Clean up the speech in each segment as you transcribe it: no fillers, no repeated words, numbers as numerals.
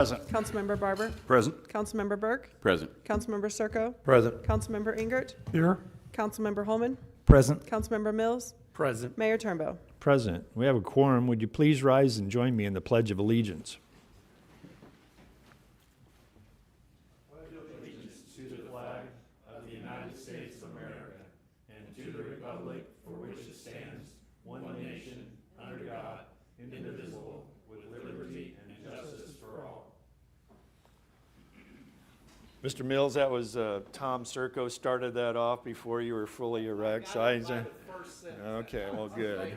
Present. Councilmember Barber. Present. Councilmember Burke. Present. Councilmember Circo. Present. Councilmember Ingert. Here. Councilmember Holman. Present. Councilmember Mills. Present. Mayor Turnbow. President, we have a quorum. Would you please rise and join me in the Pledge of Allegiance? Mr. Mills, that was Tom Circo started that off before you were fully erect. So okay, well, good.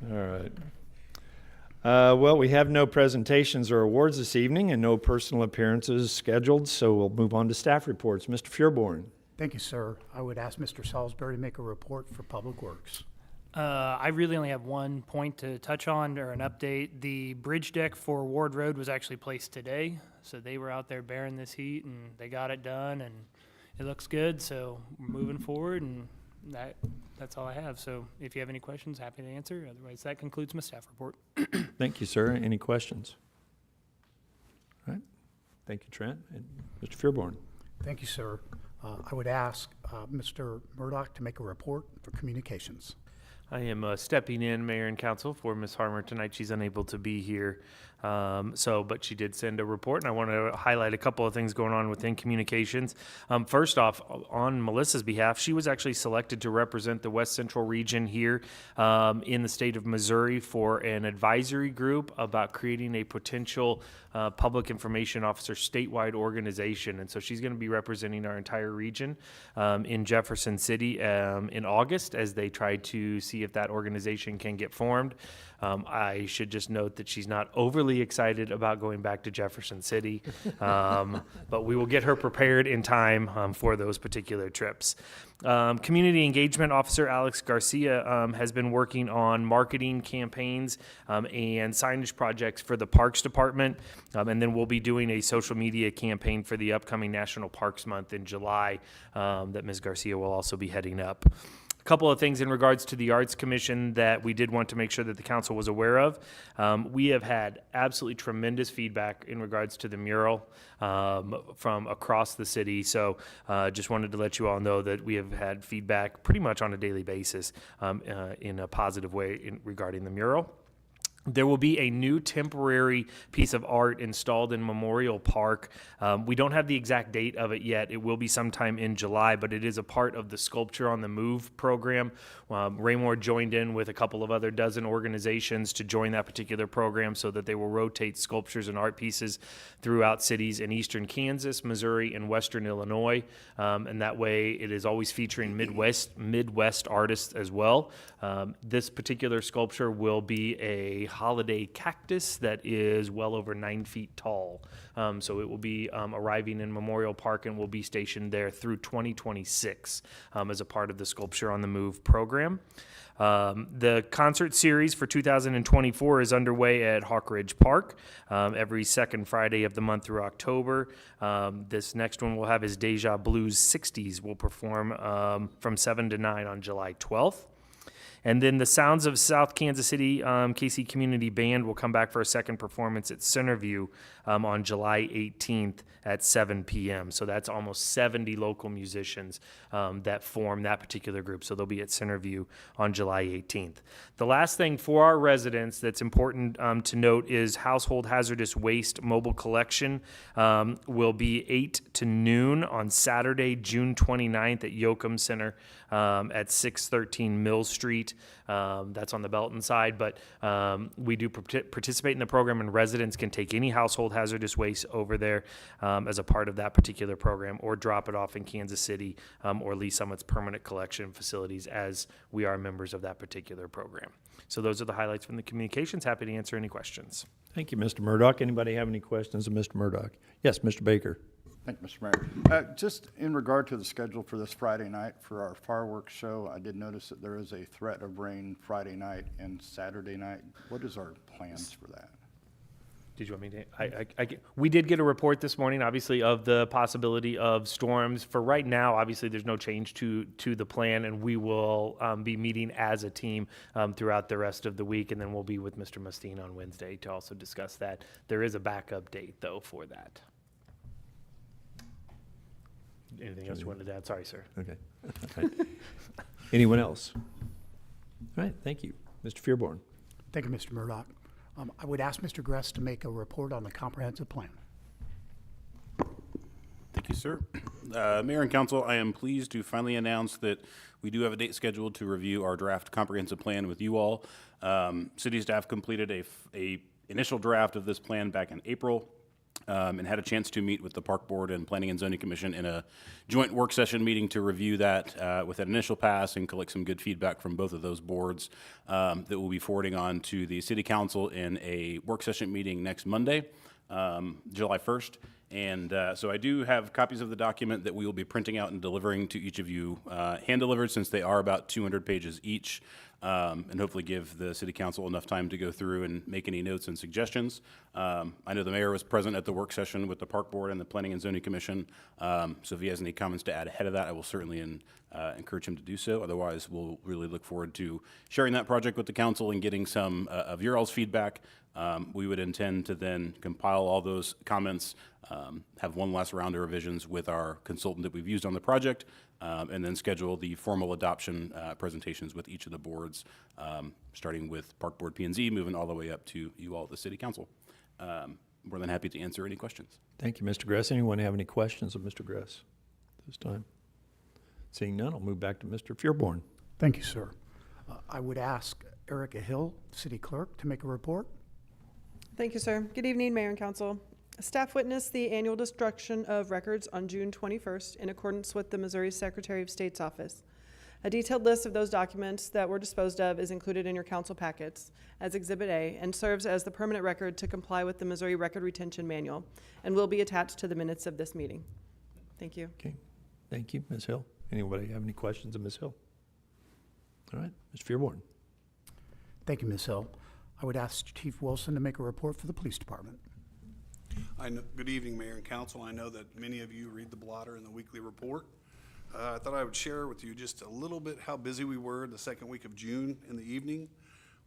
All right. Well, we have no presentations or awards this evening and no personal appearances scheduled, so we'll move on to staff reports. Mr. Feuerborn. Thank you, sir. I would ask Mr. Salisbury to make a report for Public Works. I really only have one point to touch on, or an update. The bridge deck for Ward Road was actually placed today, so they were out there bearing this heat, and they got it done, and it looks good, so we're moving forward, and that's all I have. So if you have any questions, happy to answer. Otherwise, that concludes my staff report. Thank you, sir. Any questions? All right. Thank you, Trent. And Mr. Feuerborn. Thank you, sir. I would ask Mr. Murdoch to make a report for communications. I am stepping in, Mayor and Council, for Ms. Harmer tonight. She's unable to be here, but she did send a report, and I want to highlight a couple of things going on within communications. First off, on Melissa's behalf, she was actually selected to represent the West Central region here in the state of Missouri for an advisory group about creating a potential public information officer statewide organization. And so she's going to be representing our entire region in Jefferson City in August as they try to see if that organization can get formed. I should just note that she's not overly excited about going back to Jefferson City, but we will get her prepared in time for those particular trips. Community Engagement Officer Alex Garcia has been working on marketing campaigns and signage projects for the Parks Department, and then we'll be doing a social media campaign for the upcoming National Parks Month in July that Ms. Garcia will also be heading up. A couple of things in regards to the Arts Commission that we did want to make sure that the council was aware of. We have had absolutely tremendous feedback in regards to the mural from across the city. So just wanted to let you all know that we have had feedback pretty much on a daily basis in a positive way regarding the mural. There will be a new temporary piece of art installed in Memorial Park. We don't have the exact date of it yet. It will be sometime in July, but it is a part of the Sculpture on the Move program. Raymore joined in with a couple of other dozen organizations to join that particular program so that they will rotate sculptures and art pieces throughout cities in eastern Kansas, Missouri, and western Illinois. And that way it is always featuring Midwest artists as well. This particular sculpture will be a holiday cactus that is well over 9 feet tall. So it will be arriving in Memorial Park and will be stationed there through 2026 as a part of the Sculpture on the Move program. The concert series for 2024 is underway at Hawk Ridge Park every second Friday of the month through October. This next one we'll have is Deja Blues 60s. Will perform from 7 to 9 on July 12th. And then the Sounds of South Kansas City KC Community Band will come back for a second performance at Centerview on July 18th at 7 p.m. So that's almost 70 local musicians that form that particular group. So they'll be at Centerview on July 18th. The last thing for our residents that's important to note is household hazardous waste mobile collection will be 8 to noon on Saturday, June 29th at Yoakum Center at 613 Mill Street. That's on the Belton side, but we do participate in the program, and residents can take any household hazardous waste over there as a part of that particular program, or drop it off in Kansas City or Lee Summit's permanent collection facilities, as we are members of that particular program. So those are the highlights from the communications. Happy to answer any questions. Thank you, Mr. Murdoch. Anybody have any questions of Mr. Murdoch? Yes, Mr. Baker. Thank you, Mr. Mayor. Just in regard to the schedule for this Friday night for our fireworks show, I did notice that there is a threat of rain Friday night and Saturday night. What is our plans for that? Did you want me to? We did get a report this morning, obviously, of the possibility of storms. For right now, obviously, there's no change to the plan, and we will be meeting as a team throughout the rest of the week, and then we'll be with Mr. Mustine on Wednesday to also discuss that. There is a backup date, though, for that. Anything else you wanted to add? Sorry, sir. Okay. All right. Anyone else? All right, thank you. Mr. Fearborn. Thank you, Mr. Murdock. I would ask Mr. Gress to make a report on the comprehensive plan. Thank you, sir. Mayor and council, I am pleased to finally announce that we do have a date scheduled to review our draft comprehensive plan with you all. City staff completed a initial draft of this plan back in April. And had a chance to meet with the Park Board and Planning and Zoning Commission in a joint work session meeting to review that with an initial pass and collect some good feedback from both of those boards that we'll be forwarding on to the City Council in a work session meeting next Monday, July 1st. And so I do have copies of the document that we will be printing out and delivering to each of you, hand-delivered, since they are about 200 pages each, and hopefully give the City Council enough time to go through and make any notes and suggestions. I know the mayor was present at the work session with the Park Board and the Planning and Zoning Commission, so if he has any comments to add ahead of that, I will certainly encourage him to do so. Otherwise, we'll really look forward to sharing that project with the council and getting some of your all's feedback. We would intend to then compile all those comments, have one last round of revisions with our consultant that we've used on the project, and then schedule the formal adoption presentations with each of the boards, starting with Park Board P&Z, moving all the way up to you all, the City Council. More than happy to answer any questions. Thank you, Mr. Gress. Anyone have any questions of Mr. Gress this time? Seeing none, I'll move back to Mr. Fearborn. Thank you, sir. I would ask Erica Hill, City Clerk, to make a report. Thank you, sir. Good evening, Mayor and Council. Staff witnessed the annual destruction of records on June 21st in accordance with the Missouri Secretary of State's office. A detailed list of those documents that were disposed of is included in your council packets as Exhibit A and serves as the permanent record to comply with the Missouri Record Retention Manual and will be attached to the minutes of this meeting. Thank you. Okay, thank you, Ms. Hill. Anybody have any questions of Ms. Hill? All right, Mr. Fearborn. Thank you, Ms. Hill. I would ask Chief Wilson to make a report for the police department. Good evening, Mayor and Council. I know that many of you read the blotter and the weekly report. I thought I would share with you just a little bit how busy we were the second week of June in the evening.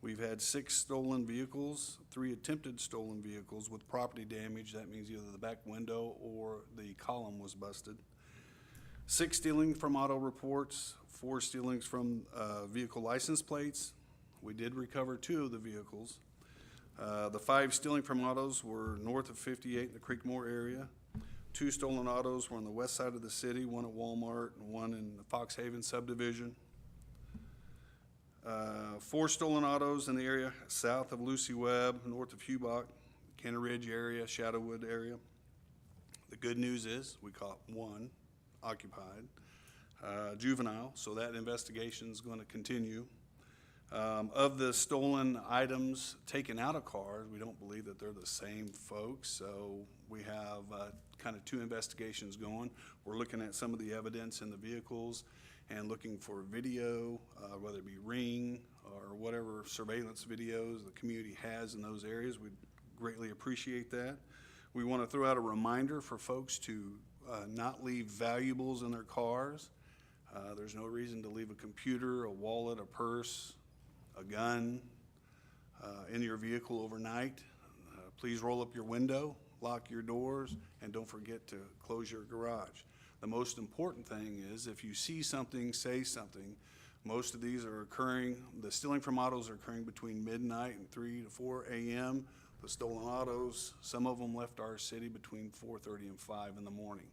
We've had 6 stolen vehicles, 3 attempted stolen vehicles with property damage. That means either the back window or the column was busted. 6 stealing from auto reports, 4 stealings from vehicle license plates. We did recover 2 of the vehicles. The 5 stealing from autos were north of 58 in the Creekmore area. 2 stolen autos were on the west side of the city, 1 at Walmart and 1 in the Fox Haven subdivision. 4 stolen autos in the area south of Lucy Webb, north of Hubach, Kenner Ridge area, Shadowwood area. The good news is we caught 1 occupied juvenile, so that investigation is going to continue. Of the stolen items taken out of cars, we don't believe that they're the same folks, so we have kind of 2 investigations going. We're looking at some of the evidence in the vehicles and looking for video, whether it be Ring or whatever surveillance videos the community has in those areas. We'd greatly appreciate that. We want to throw out a reminder for folks to not leave valuables in their cars. There's no reason to leave a computer, a wallet, a purse, a gun in your vehicle overnight. Please roll up your window, lock your doors, and don't forget to close your garage. The most important thing is if you see something, say something. Most of these are occurring, the stealing from autos are occurring between midnight and 3 to 4 a.m. The stolen autos, some of them left our city between 4:30 and 5 in the morning.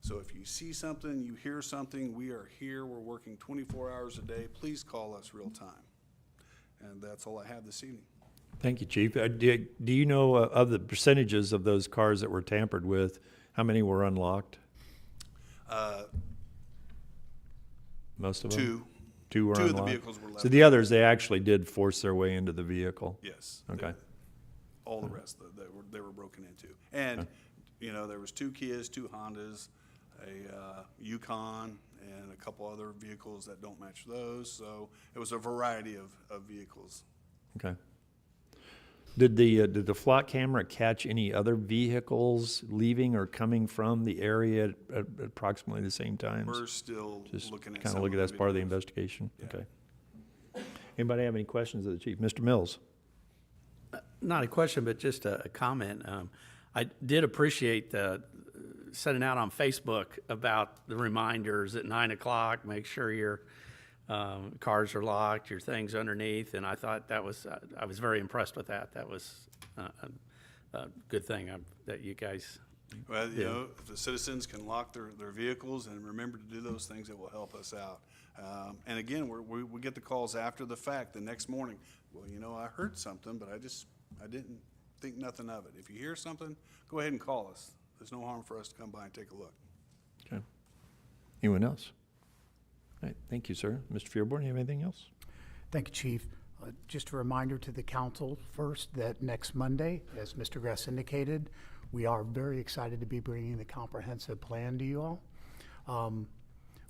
So if you see something, you hear something, we are here. We're working 24 hours a day. Please call us real time. And that's all I have this evening. Thank you, Chief. Do you know of the percentages of those cars that were tampered with, how many were unlocked? Most of them? 2. 2 were 2 of unlocked? the vehicles were left. So the others, they actually did force their way into the vehicle? Yes. Okay. All the rest they were broken into. And, you know, there was 2 Kias, 2 Hondas, a Yukon, and a couple other vehicles that don't match those. So it was a variety of vehicles. Okay. Did the flock camera catch any other vehicles leaving or coming from the area at approximately the same times? We're still Just looking at kind some of look at the that as part of the videos. investigation? Okay. Anybody have any questions of the chief? Mr. Mills? Not a question, but just a comment. I did appreciate the sending out on Facebook about the reminders at 9 o'clock, make sure your cars are locked, your things underneath, and I thought that was, I was very impressed with that. That was a good thing that you guys, Well, you know, if the citizens can lock their vehicles and remember to do those things, it will help us out. And again, we get the calls after the fact, the next morning. Well, you know, I heard something, but I didn't think nothing of it. If you hear something, go ahead and call us. There's no harm for us to come by and take a look. Okay. Anyone else? All right, thank you, sir. Mr. Fearborn, you have anything else? Thank you, Chief. Just a reminder to the council first that next Monday, as Mr. Gress indicated, we are very excited to be bringing the comprehensive plan to you all.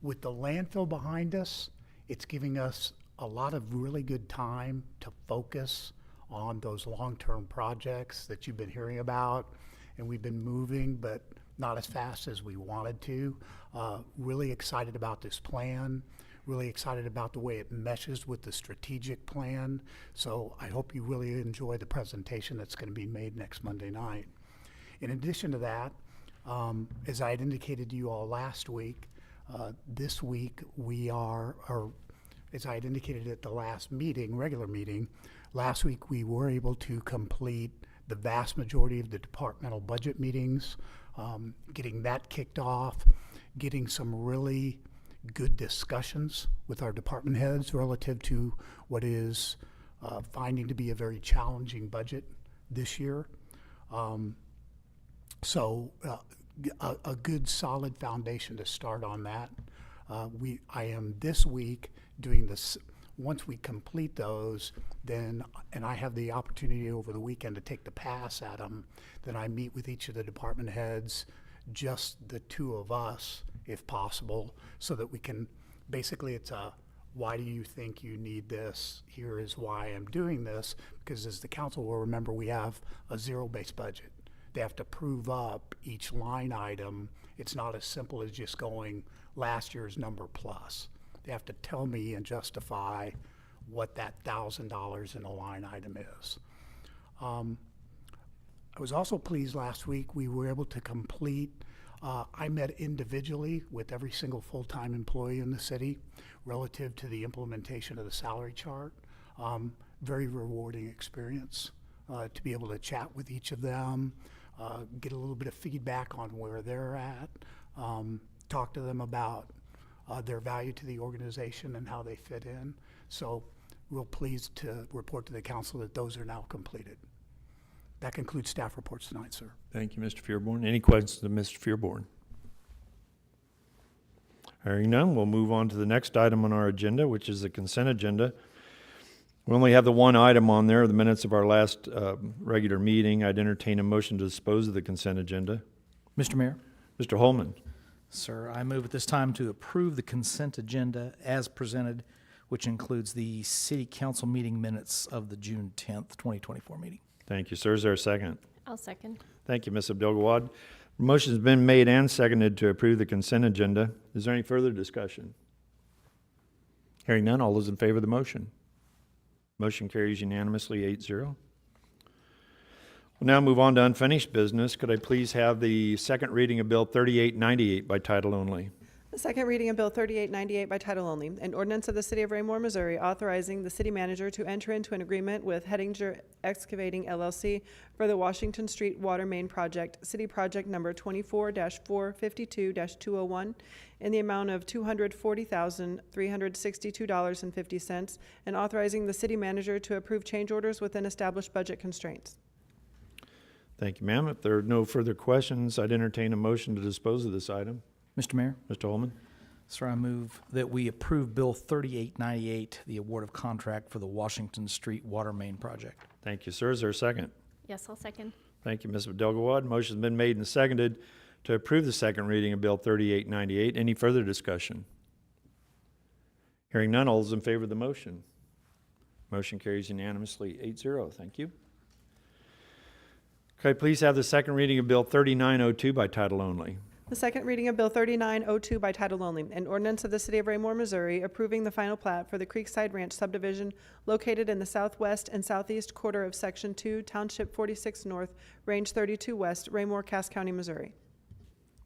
With the landfill behind us, it's giving us a lot of really good time to focus on those long-term projects that you've been hearing about, and we've been moving, but not as fast as we wanted to. Really excited about this plan, really excited about the way it meshes with the strategic plan. So I hope you really enjoy the presentation that's going to be made next Monday night. In addition to that, as I had indicated to you all last week, this week we are, or as I had indicated at the last meeting, regular meeting, last week we were able to complete the vast majority of the departmental budget meetings, getting that kicked off, getting some really good discussions with our department heads relative to what is finding to be a very challenging budget this year. So a good solid foundation to start on that. I am this week doing this. Once we complete those, then, and I have the opportunity over the weekend to take the pass at them, then I meet with each of the department heads, just the two of us, if possible, so that we can, basically it's a, why do you think you need this? Here is why I'm doing this, because as the council will remember, we have a zero-based budget. They have to prove up each line item. It's not as simple as just going last year's number plus. They have to tell me and justify what that $1,000 in a line item is. I was also pleased last week we were able to complete, I met individually with every single full-time employee in the city relative to the implementation of the salary chart. Very rewarding experience to be able to chat with each of them, get a little bit of feedback on where they're at, talk to them about their value to the organization and how they fit in. So real pleased to report to the council that those are now completed. That concludes staff reports tonight, sir. Thank you, Mr. Fearborn. Any questions of Mr. Fearborn? Hearing none, we'll move on to the next item on our agenda, which is the consent agenda. We only have the one item on there, the minutes of our last regular meeting. I'd entertain a motion to dispose of the consent agenda. Mr. Mayor, Mr. Holman, sir, I move at this time to approve the consent agenda as presented, which includes the city council meeting minutes of the June 10th, 2024 meeting. thank you, sir. Is there a second? I'll second. Thank you, Ms. Abdelgawad. Motion's been made and seconded to approve the consent agenda. Is there any further discussion? Hearing none, all those in favor of the motion? Motion carries unanimously 8-0. We'll now move on to unfinished business. Could I please have the second reading of Bill 3898 by title only? The second reading of Bill 3898 by title only, an ordinance of the City of Raymore, Missouri, authorizing the city manager to enter into an agreement with Hettinger Excavating LLC for the Washington Street Water Main Project, City Project Number 24-452-201, in the amount of $240,362.50, and authorizing the city manager to approve change orders within established budget constraints. Thank you, ma'am. If there are no further questions, I'd entertain a motion to dispose of this item. Mr. Mayor, Mr. Holman? sir, I move that we approve Bill 3898, the award of contract for the Washington Street Water Main Project. Thank you, sir. Is there a second? Yes, I'll second. Thank you, Ms. Abdelgawad. Motion's been made and seconded to approve the second reading of Bill 3898. Any further discussion? Hearing none, all those in favor of the motion? Motion carries unanimously 8-0. Thank you. Could I please have the second reading of Bill 3902 by title only? The second reading of Bill 3902 by title only, an ordinance of the City of Raymore, Missouri, approving the final plat for the Creekside Ranch subdivision located in the southwest and southeast quarter of Section 2, Township 46 North, Range 32 West, Raymore, Cass County, Missouri.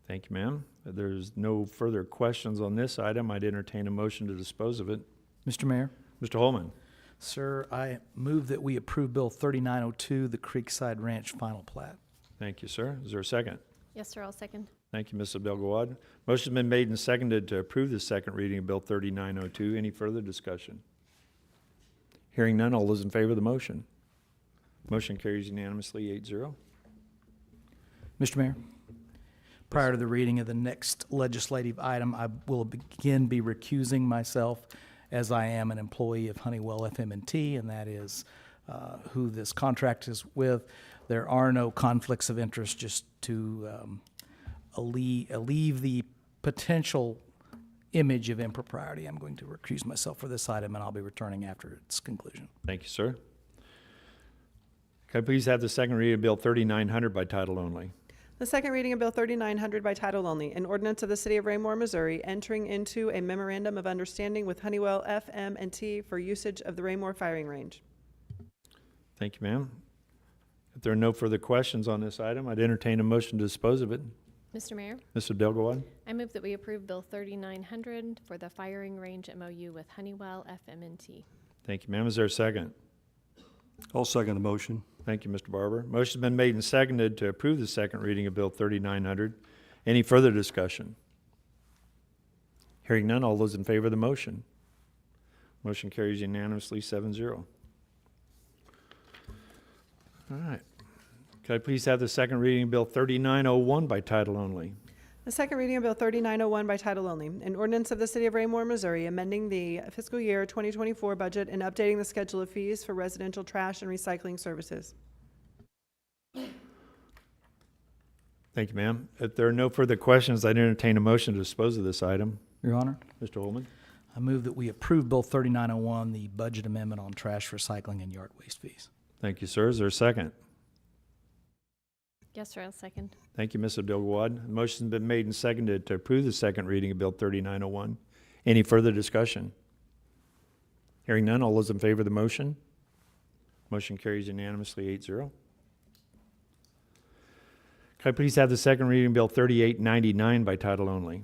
Thank you, ma'am. If there's no further questions on this item, I'd entertain a motion to dispose of it. Mr. Mayor? Mr. Holman? Sir, I move that we approve Bill 3902, the Creekside Ranch final plat. Thank you, sir. Is there a second? Yes, sir, I'll second. Thank you, Ms. Abel-Gawad. Motion's been made and seconded to approve the second reading of Bill 3902. Any further discussion? Hearing none, all those in favor of the motion? Motion carries unanimously, 8-0. Mr. Mayor? Prior to the reading of the next legislative item, I will again be recusing myself as I am an employee of Honeywell FM&T, and that is who this contract is with. There are no conflicts of interest, just to alleviate the potential image of impropriety. I'm going to recuse myself for this item, and I'll be returning after its conclusion. Thank you, sir. Could I please have the second reading of Bill 3900 by title only? The second reading of Bill 3900 by title only, an ordinance of the City of Raymore, Missouri, entering into a memorandum of understanding with Honeywell FM&T for usage of the Raymore firing range. Thank you, ma'am. If there are no further questions on this item, I'd entertain a motion to dispose of it. Mr. Mayor, Ms. Abel-Gawad? I move that we approve Bill 3900 for the firing range MOU with Honeywell FM&T. Thank you, ma'am. Is there a second? I'll second the motion. Thank you, Mr. Barber. Motion's been made and seconded to approve the second reading of Bill 3900. Any further discussion? Hearing none, all those in favor of the motion? Motion carries unanimously, 7-0. All right. Could I please have the second reading of Bill 3901 by title only? The second reading of Bill 3901 by title only, an ordinance of the City of Raymore, Missouri, amending the fiscal year 2024 budget and updating the schedule of fees for residential trash and recycling services. Thank you, ma'am. If there are no further questions, I'd entertain a motion to dispose of this item. Your Honor, Mr. Holman? I move that we approve Bill 3901, the budget amendment on trash, recycling, and yard waste fees. Thank you, sir. Is there a second? Yes, sir, I'll second. Thank you, Ms. Abdul-Gawad. Motion's been made and seconded to approve the second reading of Bill 3901. Any further discussion? Hearing none, all those in favor of the motion? Motion carries unanimously, 8-0. Could I please have the second reading of Bill 3899 by title only?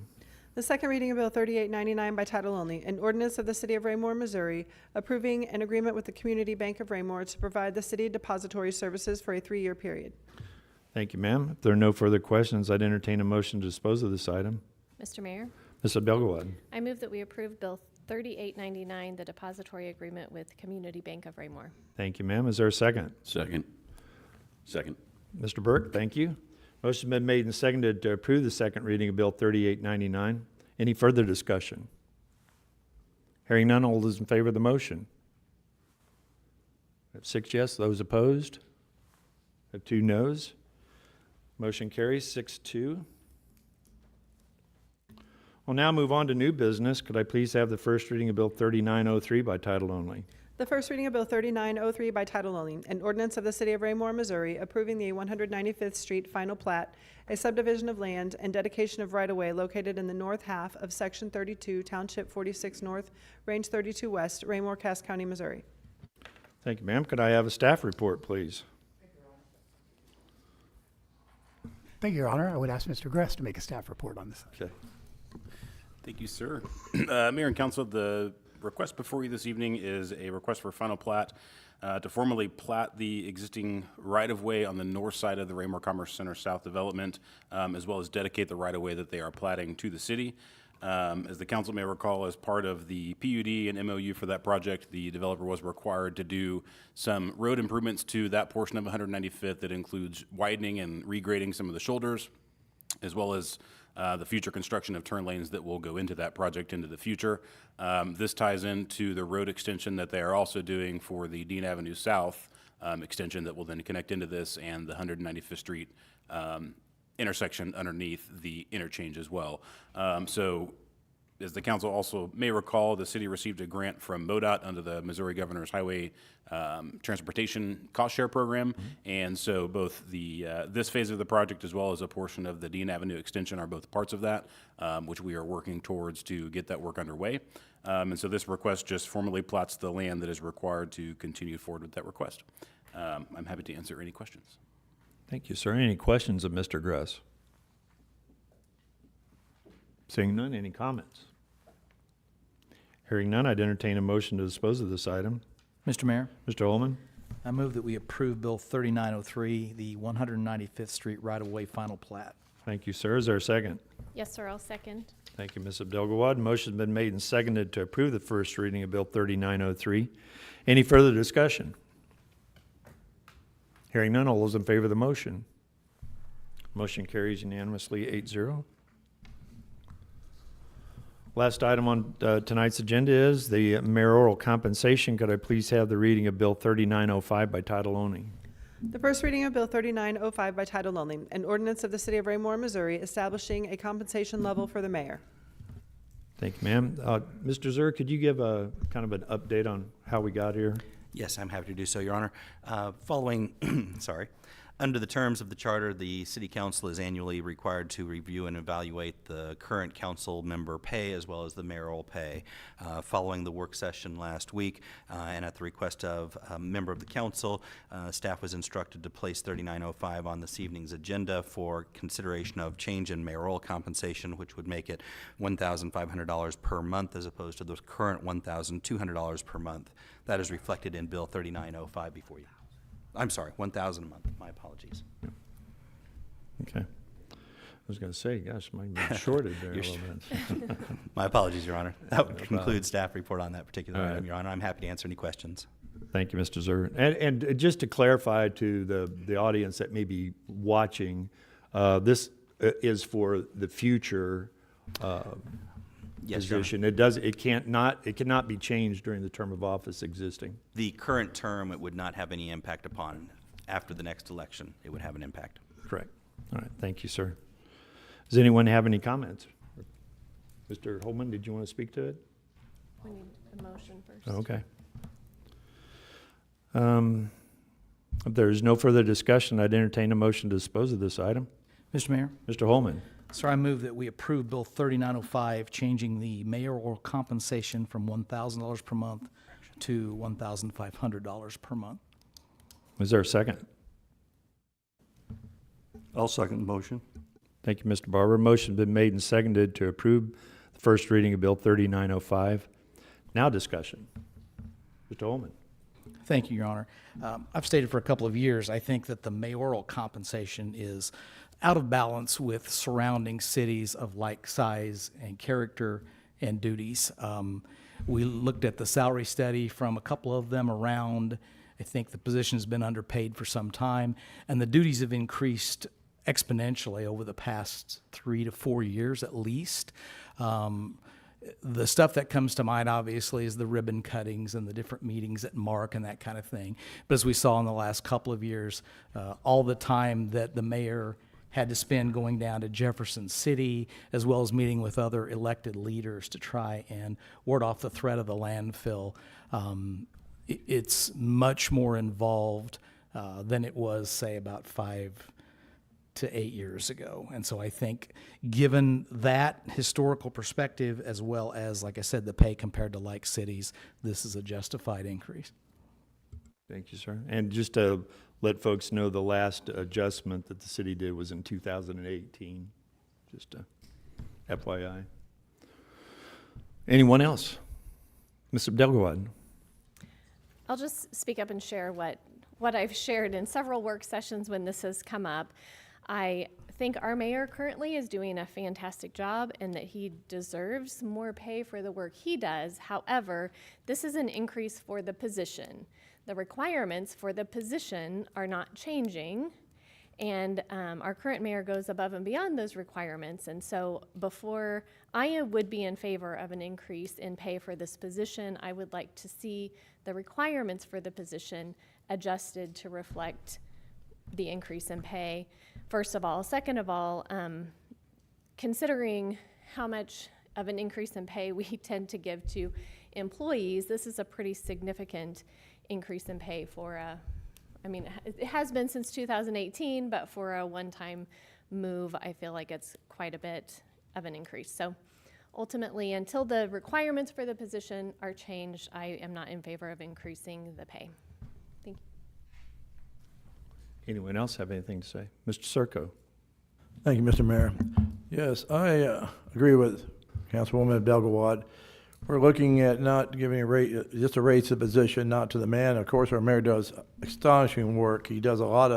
The second reading of Bill 3899 by title only, an ordinance of the City of Raymore, Missouri, approving an agreement with the Community Bank of Raymore to provide the city depository services for a 3-year period. Thank you, ma'am. If there are no further questions, I'd entertain a motion to dispose of this item. Mr. Mayor, Ms. Abdul-Gawad. I move that we approve Bill 3899, the depository agreement with Community Bank of Raymore. Thank you, ma'am. Is there a second? Second. Second. Mr. Burke, thank you. Motion's been made and seconded to approve the second reading of Bill 3899. Any further discussion? Hearing none, all those in favor of the motion? I have 6 yes, those opposed? I have 2 noes. Motion carries 6-2. We'll now move on to new business. Could I please have the first reading of Bill 3903 by title only? The first reading of Bill 3903 by title only, an ordinance of the City of Raymore, Missouri, approving the 195th Street final plat, a subdivision of land and dedication of right-of-way located in the north half of Section 32, Township 46 North, Range 32 West, Raymore, Cass County, Missouri. Thank you, ma'am. Could I have a staff report, please? Thank you, Your Honor. I would ask Mr. Gress to make a staff report on this. Okay. Thank you, sir. Mayor and council, the request before you this evening is a request for final plat to formally plat the existing right-of-way on the north side of the Raymore Commerce Center South development, as well as dedicate the right-of-way that they are platting to the city. As the council may recall, as part of the PUD and MOU for that project, the developer was required to do some road improvements to that portion of 195th that includes widening and regrading some of the shoulders, as well as the future construction of turn lanes that will go into that project into the future. This ties into the road extension that they are also doing for the Dean Avenue South extension that will then connect into this and the 195th Street intersection underneath the interchange as well. So as the council also may recall, the city received a grant from MoDOT under the Missouri Governor's Highway Transportation Cost Share Program. And so both this phase of the project as well as a portion of the Dean Avenue extension are both parts of that, which we are working towards to get that work underway. And so this request just formally plots the land that is required to continue forward with that request. I'm happy to answer any questions. Thank you, sir. Any questions of Mr. Gress? Seeing none, any comments? Hearing none, I'd entertain a motion to dispose of this item. Mr. Mayor, Mr. Holman, I move that we approve Bill 3903, the 195th Street right-of-way final plat. thank you, sir. Is there a second? Yes, sir, I'll second. Thank you, Ms. Abdelgawad. Motion's been made and seconded to approve the first reading of Bill 3903. Any further discussion? Hearing none, all those in favor of the motion? Motion carries unanimously 8-0. Last item on tonight's agenda is the mayoral compensation. Could I please have the reading of Bill 3905 by title only? The first reading of Bill 3905 by title only, an ordinance of the City of Raymore, Missouri, establishing a compensation level for the mayor. Thank you, ma'am. Mr. Zur, could you give a kind of an update on how we got here? Yes, I'm happy to do so, Your Honor. Following, under the terms of the charter, the City Council is annually required to review and evaluate the current council member pay as well as the mayoral pay. Following the work session last week, and at the request of a member of the council, staff was instructed to place 3905 on this evening's agenda for consideration of change in mayoral compensation, which would make it $1,500 per month as opposed to the current $1,200 per month. That is reflected in Bill 3905 before you. I'm sorry, 1,000 a month. My apologies. Okay. I was going to say, gosh, might be shorted there a little bit. My apologies, Your Honor. That would No conclude problem. staff report on that particular All item, right. Your Honor. I'm happy to answer any questions. Thank you, Mr. Zur. And just to clarify to the audience that may be watching, this is for the future Yes, Your Honor. position. It cannot be changed during the term of office existing. The current term, it would not have any impact upon. After the next election, it would have an impact. Correct. All right, thank you, sir. Does anyone have any comments? Mr. Holman, did you want to speak to it? We need a motion first. Oh, okay. If there is no further discussion, I'd entertain a motion to dispose of this item. Mr. Mayor? Mr. Holman, Sir, I move that we approve Bill 3905, changing the mayoral compensation from $1,000 per month to $1,500 per month. is there a second? I'll second the motion. Thank you, Mr. Barber. Motion's been made and seconded to approve the first reading of Bill 3905. Now discussion. Mr. Holman. Thank you, Your Honor. I've stated for a couple of years, I think that the mayoral compensation is out of balance with surrounding cities of like size and character and duties. We looked at the salary study from a couple of them around. I think the position has been underpaid for some time, and the duties have increased exponentially over the past 3 to 4 years at least. The stuff that comes to mind, obviously, is the ribbon cuttings and the different meetings at Mark and that kind of thing. But as we saw in the last couple of years, all the time that the mayor had to spend going down to Jefferson City, as well as meeting with other elected leaders to try and ward off the threat of the landfill, it's much more involved than it was, say, about 5 to 8 years ago. And so I think, given that historical perspective, as well as, like I said, the pay compared to like cities, this is a justified increase. Thank you, sir. And just to let folks know, the last adjustment that the city did was in 2018, just a FYI. Anyone else? Ms. Abdelgawad. I'll just speak up and share what I've shared in several work sessions when this has come up. I think our mayor currently is doing a fantastic job and that he deserves more pay for the work he does. However, this is an increase for the position. The requirements for the position are not changing, and our current mayor goes above and beyond those requirements. And so before I would be in favor of an increase in pay for this position, I would like to see the requirements for the position adjusted to reflect the increase in pay, first of all. Second of all, considering how much of an increase in pay we tend to give to employees, this is a pretty significant increase in pay for a, I mean, it has been since 2018, but for a one-time move, I feel like it's quite a bit of an increase. So ultimately, until the requirements for the position are changed, I am not in favor of increasing the pay. Thank you. Anyone else have anything to say? Mr. Circo? Thank you, Mr. Mayor. Yes, I agree with Councilwoman Abdel-Gawad. We're looking at not giving a rate, just a raise to the position, not to the man. Of course, our mayor does astonishing work. He does a lot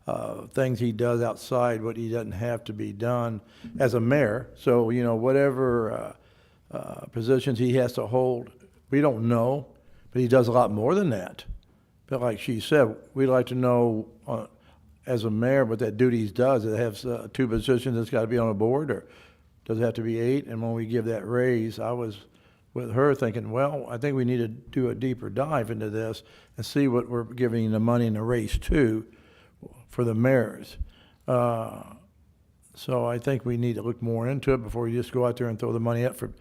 of things he does outside what he doesn't have to be done as a mayor. So, you know, whatever positions he has to hold, we don't know, but he does a lot more than that. But like she said, we'd like to know as a mayor what that duties does. It has 2 positions that's got to be on a board, or does it have to be 8? And when we give that raise, I was with her thinking, well, I think we need to do a deeper dive into this and see what we're giving the money in the raise to for the mayors. So I think we need to look more into it before we just go out there and throw the money up for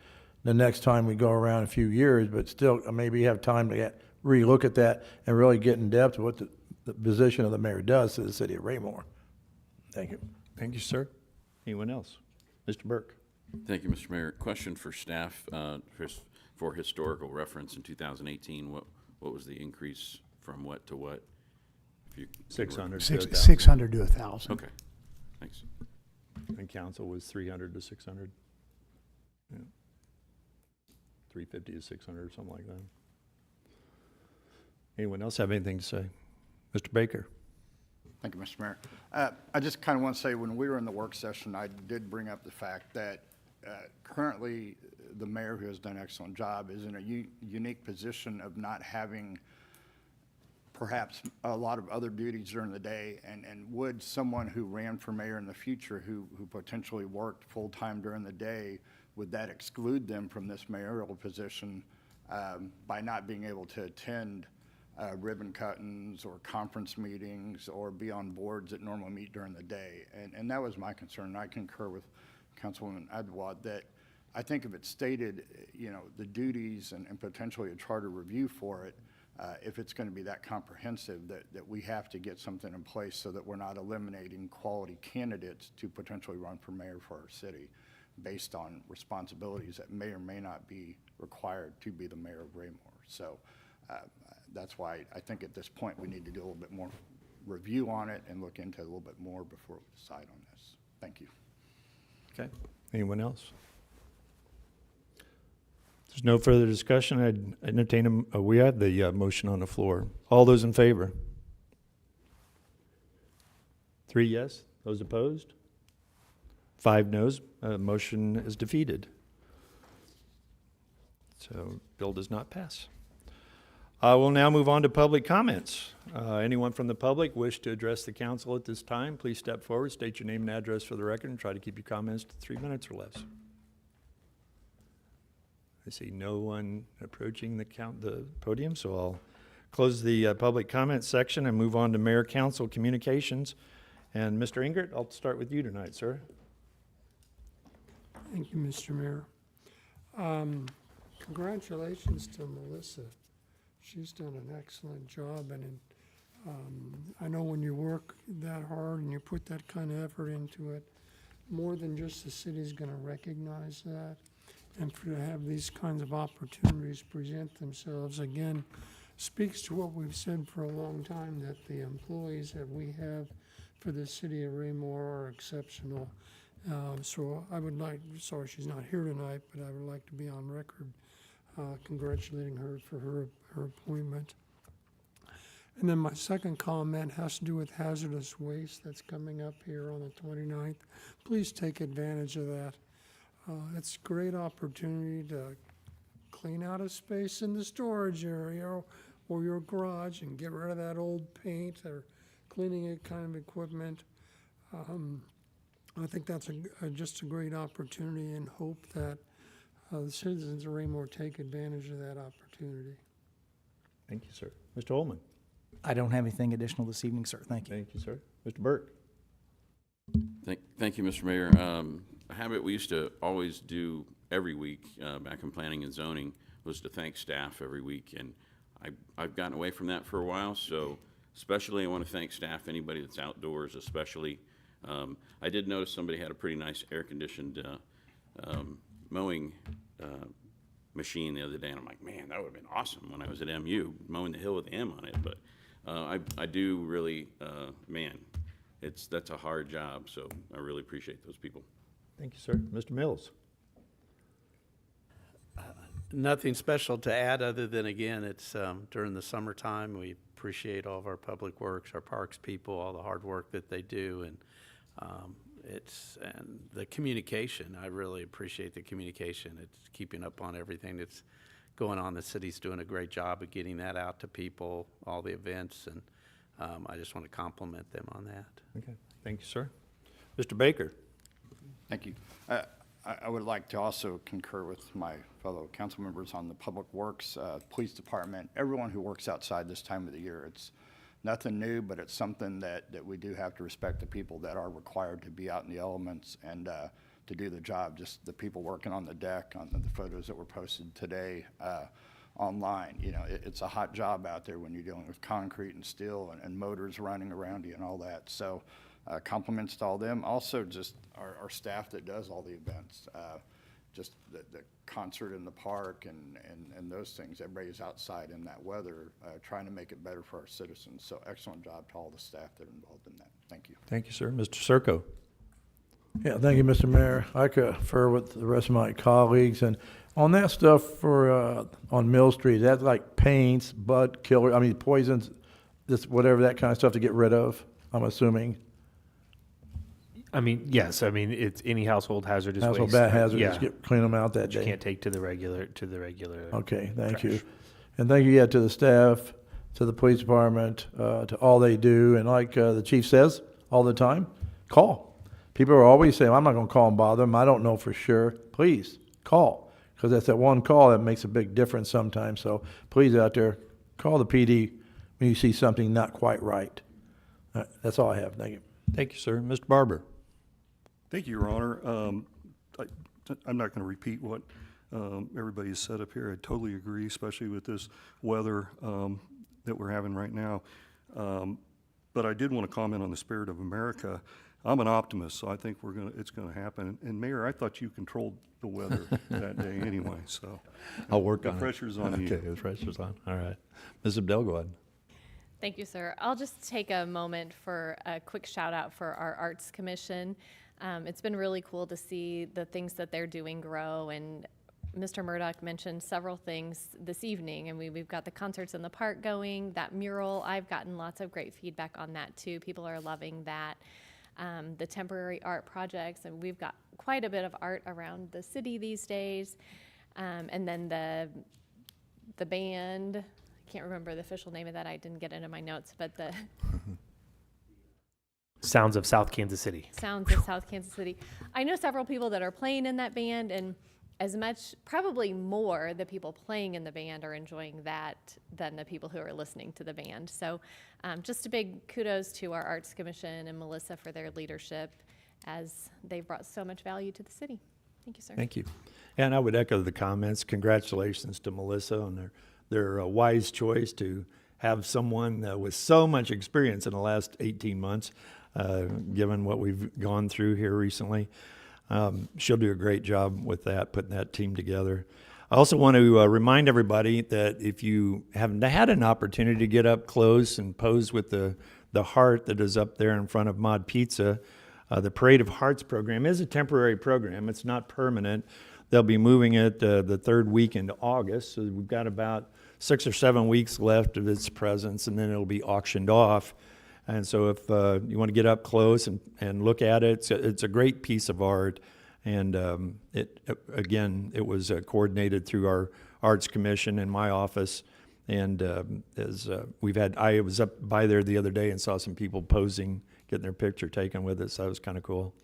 the next time we go around a few years, but still maybe have time to re-look at that and really get in depth of what the position of the mayor does to the city of Raymore. Thank you. Thank you, sir. Anyone else? Mr. Burke? Thank you, Mr. Mayor. Question for staff, for historical reference in 2018, what was the increase from what to what? If you 600 to 600 1,000. to 1,000. Okay, thanks. And council was 300 to 600. Yeah. 350 to 600 or something like that. Anyone else have anything to say? Mr. Baker? Thank you, Mr. Mayor. I just kind of want to say, when we were in the work session, I did bring up the fact that currently the mayor, who has done an excellent job, is in a unique position of not having perhaps a lot of other duties during the day. And would someone who ran for mayor in the future, who potentially worked full-time during the day, would that exclude them from this mayoral position by not being able to attend ribbon cuttings or conference meetings or be on boards that normally meet during the day? And that was my concern. I concur with Councilwoman Adwad that I think if it's stated, you know, the duties and potentially a charter review for it, if it's going to be that comprehensive, that we have to get something in place so that we're not eliminating quality candidates to potentially run for mayor for our city based on responsibilities that may or may not be required to be the mayor of Raymore. So that's why I think at this point we need to do a little bit more review on it and look into it a little bit more before we decide on this. Thank you. Okay. Anyone else? There's no further discussion. I'd entertain we have the motion on the floor. All those in favor? 3 yes. Those opposed? 5 noes. Motion is defeated. So bill does not pass. We'll now move on to public comments. Anyone from the public wish to address the council at this time, please step forward, state your name and address for the record, and try to keep your comments to 3 minutes or less. I see no one approaching the podium, so I'll close the public comment section and move on to mayor council communications. And Mr. Ingert, I'll start with you tonight, sir. Thank you, Mr. Mayor. Congratulations to Melissa. She's done an excellent job, and I know when you work that hard and you put that kind of effort into it, more than just the city's going to recognize that, and to have these kinds of opportunities present themselves again speaks to what we've said for a long time, that the employees that we have for the city of Raymore are exceptional. So I would like, sorry she's not here tonight, but I would like to be on record congratulating her for her appointment. And then my second comment has to do with hazardous waste that's coming up here on the 29th. Please take advantage of that. It's a great opportunity to clean out a space in the storage area or your garage and get rid of that old paint or cleaning it kind of equipment. I think that's just a great opportunity, and hope that the citizens of Raymore take advantage of that opportunity. Thank you, sir. Mr. Holman. I don't have anything additional this evening, sir. Thank you. Thank you, sir. Mr. Burke. Thank you, Mr. Mayor. a habit we used to always do every week back in planning and zoning was to thank staff every week, and I've gotten away from that for a while. So especially I want to thank staff, anybody that's outdoors especially. I did notice somebody had a pretty nice air-conditioned mowing machine the other day, and I'm like, man, that would have been awesome when I was at MU, mowing the hill with the M on it. But I do really, man, that's a hard job, so I really appreciate those people. Thank you, sir. Mr. Mills? Nothing special to add other than, again, it's during the summertime. We appreciate all of our public works, our parks people, all the hard work that they do, and and the communication. I really appreciate the communication. It's keeping up on everything that's going on. The city's doing a great job of getting that out to people, all the events, and I just want to compliment them on that. Okay. Thank you, sir. Mr. Baker? Thank you. I would like to also concur with my fellow council members on the Public Works, Police Department, everyone who works outside this time of the year. It's nothing new, but it's something that we do have to respect the people that are required to be out in the elements and to do the job. Just the people working on the deck, on the photos that were posted today online. You know, it's a hot job out there when you're dealing with concrete and steel and motors running around you and all that. So compliments to all them. Also, just our staff that does all the events. Just the concert in the park and those things. Everybody's outside in that weather, trying to make it better for our citizens. So excellent job to all the staff that are involved in that. Thank you. Thank you, sir. Mr. Circo? Yeah, thank you, Mr. Mayor. I confer with the rest of my colleagues, and on that stuff for, on Mill Street, that's like paints, bud killer, poisons, this, whatever, that kind of stuff to get rid of, I'm assuming. Yes. It's any household hazardous waste. Household bad hazards, Yeah. just clean them out that You day. can't take to the regular. Okay, thank trash. you. And thank you, to the staff, to the police department, to all they do. And like the chief says all the time, call. People are always saying, I'm not going to call and bother them. I don't know for sure. Please, call. Because that's that one call that makes a big difference sometimes. So please out there, call the PD when you see something not quite right. That's all I have. Thank you. Thank you, sir. Mr. Barber? Thank you, Your Honor. I'm not going to repeat what everybody has said up here. I totally agree, especially with this weather that we're having right now. But I did want to comment on the Spirit of America. I'm an optimist, so I think it's going to happen. And Mayor, I thought you controlled the weather that day anyway, so. I'll work on it. The pressure's on you. Okay, the pressure's on. All right. Ms. Abdel-Gawad? Thank you, sir. I'll just take a moment for a quick shout out for our Arts Commission. It's been really cool to see the things that they're doing grow, and Mr. Murdoch mentioned several things this evening, and we've got the concerts in the park going, that mural. I've gotten lots of great feedback on that too. People are loving that. The temporary art projects, and we've got quite a bit of art around the city these days. And then the band, I can't remember the official name of that, I didn't get it in my notes, but the Sounds of South Kansas City. Sounds of South Kansas City. I know several people that are playing in that band, and as much, probably more, the people playing in the band are enjoying that than the people who are listening to the band. So just a big kudos to our Arts Commission and Melissa for their leadership, as they've brought so much value to the city. Thank you, sir. Thank you. And I would echo the comments. Congratulations to Melissa on their wise choice to have someone with so much experience in the last 18 months, given what we've gone through here recently. She'll do a great job with that, putting that team together. I also want to remind everybody that if you haven't had an opportunity to get up close and pose with the heart that is up there in front of Mod Pizza, the Parade of Hearts program is a temporary program. It's not permanent. They'll be moving it the third week into August, so we've got about 6 or 7 weeks left of its presence, and then it'll be auctioned off. And so if you want to get up close and look at it, it's a great piece of art. And it was coordinated through our Arts Commission in my office. And I was up by there the other day and saw some people posing, getting their picture taken with it. So that was kind of cool.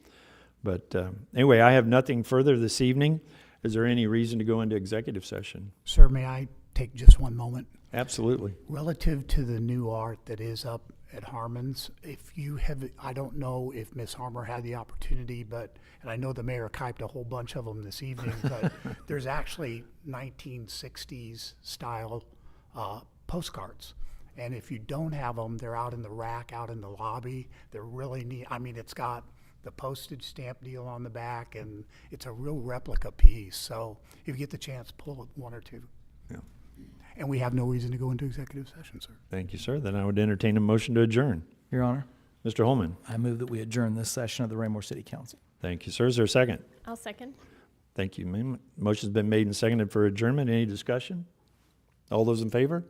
But anyway, I have nothing further this evening. Is there any reason to go into executive session? Sir, may I take just one moment? Absolutely. Relative to the new art that is up at Harmon's. If you have, I don't know if Ms. Harmer had the opportunity, but, and I know the mayor typed a whole bunch of them this evening, but there's actually 1960s style postcards. And if you don't have them, they're out in the rack, out in the lobby. They're really neat. I mean, it's got the postage stamp deal on the back, and it's a real replica piece. So if you get the chance, pull one or two. Yeah. And we have no reason to go into executive session, sir. Thank you, sir. Then I would entertain a motion to adjourn. Your Honor, Mr. Holman? I move that we adjourn this session of the Raymore City Council. Thank you, sir. Is there a second? I'll second. Thank you, ma'am. Motion's been made and seconded for adjournment. Any discussion? All those in favor?